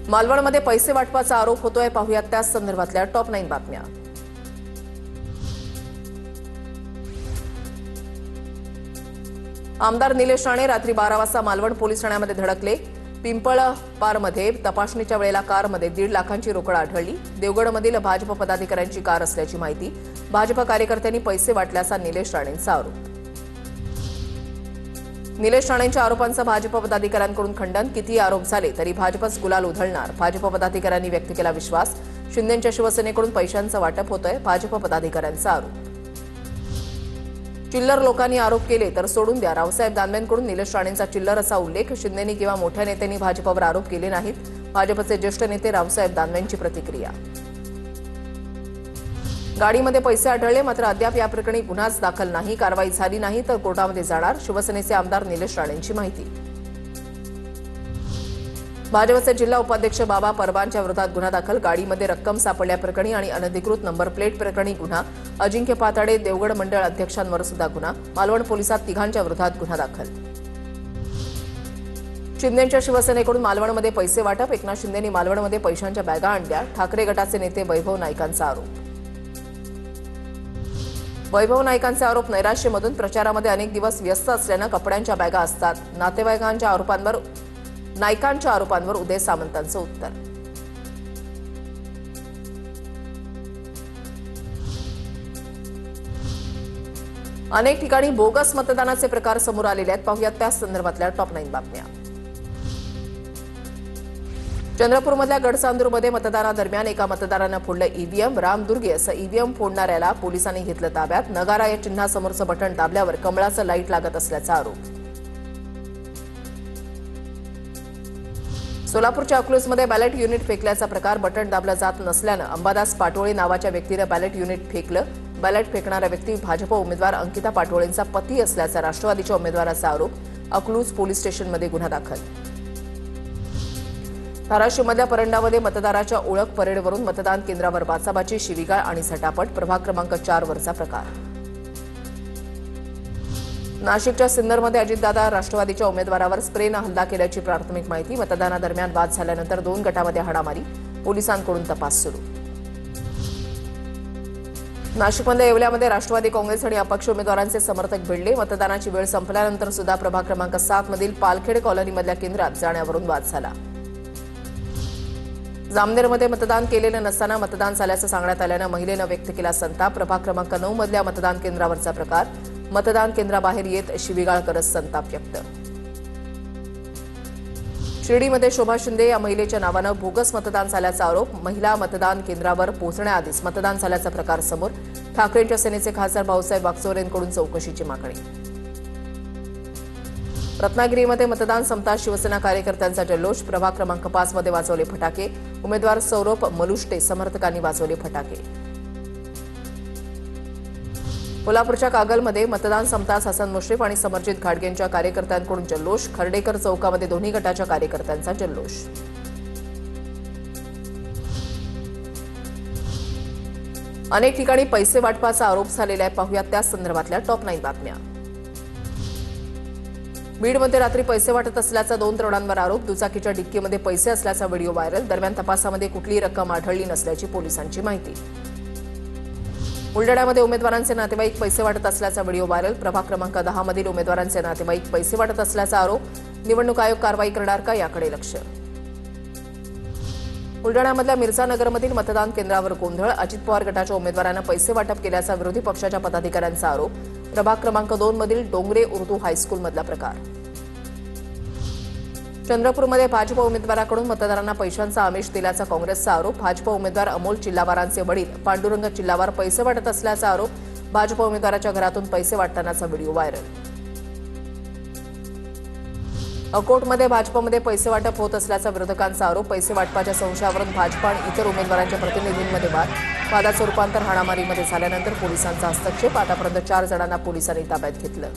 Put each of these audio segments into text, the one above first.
मालवणमध्ये पैसे वाटपाचा आरोप होतोय, पाहुयात त्याच संदर्भातल्या टॉप 9 बातम्या। आमदार निलेश राणे रात्री 12 वाजता मालवण पोलीस ठाण्यामध्ये धडकले। पिंपळपारमध्ये तपासणीच्या वेळेला कारमध्ये 1.5 लाखांची रोकड आढळली। देवगडमधील भाजप पदाधिकाऱ्यांची कार असल्याची माहिती। भाजप कार्यकर्त्यांनी पैसे वाटल्याचा निलेश राणेंचा आरोप। निलेश राणेंच्या आरोपांचं भाजप पदाधिकाऱ्यांकडून खंडन। किती आरोप झाले तरी भाजपच गुलाल उधळणार, भाजप पदाधिकाऱ्यांनी व्यक्त केला विश्वास। शिंदेंच्या शिवसेनेकडून पैशांचं वाटप होतंय, भाजप पदाधिकाऱ्यांचा आरोप। चिल्लर लोकांनी आरोप केले तर सोडून द्या, रावसाहेब दानवेंकडून निलेश राणेंचा चिल्लर असा उल्लेख। शिंदेंनी किंवा मोठ्या नेत्यांनी भाजपवर आरोप केले नाहीत, भाजपचे ज्येष्ठ नेते रावसाहेब दानवेंची प्रतिक्रिया। गाडीमध्ये पैसे आढळले, मात्र अद्याप या प्रकरणी गुन्हाच दाखल नाही। कारवाई झाली नाही तर कोर्टामध्ये जाणार, शिवसेनेचे आमदार निलेश राणेंची माहिती। भाजपचे जिल्हा उपाध्यक्ष बाबा परबांच्या विरोधात गुन्हा दाखल। गाडीमध्ये रक्कम सापडल्याप्रकरणी आणि अनधिकृत नंबर प्लेट प्रकरणी गुन्हा। अजिंक्य पाताडे देवगड मंडळ अध्यक्षांवर सुद्धा गुन्हा। मालवण पोलिसात तिघांच्या विरोधात गुन्हा दाखल। शिंदेंच्या शिवसेनेकडून मालवणमध्ये पैसे वाटप। एकनाथ शिंदेंनी मालवणमध्ये पैशांच्या बॅगा आणल्या, ठाकरे गटाचे नेते वैभव नाईकांचा आरोप। वैभव नाईकांचे आरोप नैराश्यमधून प्रचारामध्ये अनेक दिवस व्यस्त असल्यानं कपड्यांच्या बॅगा असतात। नाईकांच्या आरोपांवर उदय सामंतांचं उत्तर। अनेक ठिकाणी बोगस मतदानाचे प्रकार समोर आलेले आहेत, पाहुयात त्याच संदर्भातल्या टॉप 9 बातम्या। चंद्रपूरमधल्या गडचांदूरमध्ये मतदानादरम्यान एका मतदारानं फोडलं ईव्हीएम। रामदुर्गे असं ईव्हीएम फोडणाऱ्याला पोलिसांनी घेतलं ताब्यात। नगारा या चिन्हासमोरचं बटन दाबल्यावर कमळाचं लाईट लागत असल्याचा आरोप। सोलापूरच्या अकलूजमध्ये बॅलेट युनिट फेकल्याचा प्रकार। बटन दाबलं जात नसल्यानं अंबादास पाटोळे नावाच्या व्यक्तीनं बॅलेट युनिट फेकलं। बॅलेट फेकणारा व्यक्ती भाजप उमेदवार अंकिता पाटोळेंचा पती असल्याचा राष्ट्रवादीच्या उमेदवाराचा आरोप। अकलूज पोलीस स्टेशनमध्ये गुन्हा दाखल। धाराशिवमधल्या परंडामध्ये मतदाराच्या ओळख परेडवरून मतदान केंद्रावर बाचाबाची, शिवीगाळ आणि झटापट। प्रभाग क्रमांक 4 वरचा प्रकार। नाशिकच्या सिन्नरमध्ये अजितदादा राष्ट्रवादीच्या उमेदवारावर स्प्रेनं हल्ला केल्याची प्राथमिक माहिती। मतदानादरम्यान वाद झाल्यानंतर 2 गटामध्ये हाणामारी, पोलिसांकडून तपास सुरू। नाशिकमधल्या येवल्यामध्ये राष्ट्रवादी काँग्रेस आणि अपक्ष उमेदवारांचे समर्थक भिडले। मतदानाची वेळ संपल्यानंतर सुद्धा प्रभाग क्रमांक 7 मधील पालखेड कॉलनीमधल्या केंद्रात जाण्यावरून वाद झाला। जामनेरमध्ये मतदान केलेलं नसताना मतदान झाल्याचं सांगण्यात आल्यानं महिलेनं व्यक्त केला संताप। प्रभाग क्रमांक 9 मधल्या मतदान केंद्रावरचा प्रकार। मतदान केंद्राबाहेर येत शिवीगाळ करत संताप व्यक्त। शिर्डीमध्ये शोभा शिंदे या महिलेच्या नावानं बोगस मतदान झाल्याचा आरोप। महिला मतदान केंद्रावर पोहोचण्याआधीच मतदान झाल्याचा प्रकार समोर। ठाकरेंच्या सेनेचे खासदार भाऊसाहेब वागचौरेंकडून चौकशीची मागणी। रत्नागिरीमध्ये मतदान संपताच शिवसेना कार्यकर्त्यांचा जल्लोष। प्रभाग क्रमांक 5 मध्ये वाजवले फटाके। उमेदवार सौरभ मलुष्टे समर्थकांनी वाजवले फटाके। कोल्हापूरच्या कागलमध्ये मतदान संपताच हसन मुश्रीफ आणि समरजित घाटगेंच्या कार्यकर्त्यांकडून जल्लोष। खर्डेकर चौकामध्ये दोन्ही गटाच्या कार्यकर्त्यांचा जल्लोष। अनेक ठिकाणी पैसे वाटपाचा आरोप झालेला आहे, पाहुयात त्याच संदर्भातल्या टॉप 9 बातम्या। बीडमध्ये रात्री पैसे वाटत असल्याचा 2 तरुणांवर आरोप। दुचाकीच्या डिक्कीमध्ये पैसे असल्याचा व्हिडिओ व्हायरल। दरम्यान तपासामध्ये कुठलीही रक्कम आढळली नसल्याची पोलिसांची माहिती। बुलडाण्यामध्ये उमेदवारांचे नातेवाईक पैसे वाटत असल्याचा व्हिडिओ व्हायरल। प्रभाग क्रमांक 10 मधील उमेदवारांचे नातेवाईक पैसे वाटत असल्याचा आरोप। निवडणूक आयोग कारवाई करणार का, याकडे लक्ष। बुलडाण्यामधल्या मिर्झानगरमधील मतदान केंद्रावर गोंधळ। अजित पवार गटाच्या उमेदवारांना पैसे वाटप केल्याचा विरोधी पक्षाच्या पदाधिकाऱ्यांचा आरोप। प्रभाग क्रमांक 2 मधील डोंगरे उर्दू हायस्कूलमधला प्रकार। चंद्रपूरमध्ये भाजप उमेदवाराकडून मतदारांना पैशांचा आमिष दिल्याचा काँग्रेसचा आरोप। भाजप उमेदवार अमोल चिल्लावारांचे वडील पांडुरंग चिल्लावार पैसे वाटत असल्याचा आरोप। भाजप उमेदवाराच्या घरातून पैसे वाटतानाचा व्हिडिओ व्हायरल। अकोटमध्ये भाजपमध्ये पैसे वाटप होत असल्याचा विरोधकांचा आरोप। पैसे वाटपाच्या संशयावरून भाजप आणि इतर उमेदवारांच्या प्रतिनिधींमध्ये वादाचं रूपांतर हाणामारीमध्ये झाल्यानंतर पोलिसांचा हस्तक्षेप। आतापर्यंत 4 जणांना पोलिसांनी ताब्यात घेतलं।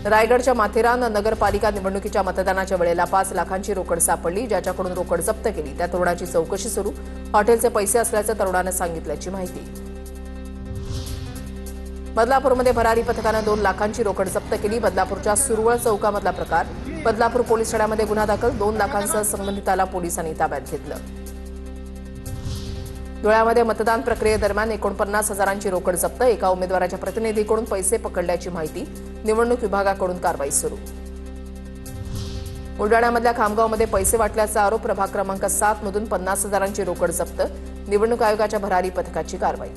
रायगडच्या माथेरान नगरपालिका निवडणुकीच्या मतदानाच्या वेळेला 5 लाखांची रोकड सापडली। ज्याच्याकडून रोकड जप्त केली त्या तरुणाची चौकशी सुरू। हॉटेलचे पैसे असल्याचं तरुणानं सांगितल्याची माहिती। बदलापूरमध्ये भरारी पथकानं 2 लाखांची रोकड जप्त केली. बदलापूरच्या सुरवळ चौकामधला प्रकार. बदलापूर पोलीस ठाण्यामध्ये गुन्हा दाखल. 2 लाखांसह संबंधिताला पोलिसांनी ताब्यात घेतलं. धुळ्यामध्ये मतदान प्रक्रियेदरम्यान 49,000ची रोकड जप्त. एका उमेदवाराच्या प्रतिनिधीकडून पैसे पकडल्याची माहिती. निवडणूक विभागाकडून कारवाई सुरू. बुलडाण्यामधल्या खामगावमध्ये पैसे वाटल्याचा आरोप. प्रभाग क्रमांक 7 मधून 50,000ची रोकड जप्त. निवडणूक आयोगाच्या भरारी पथकाची कारवाई.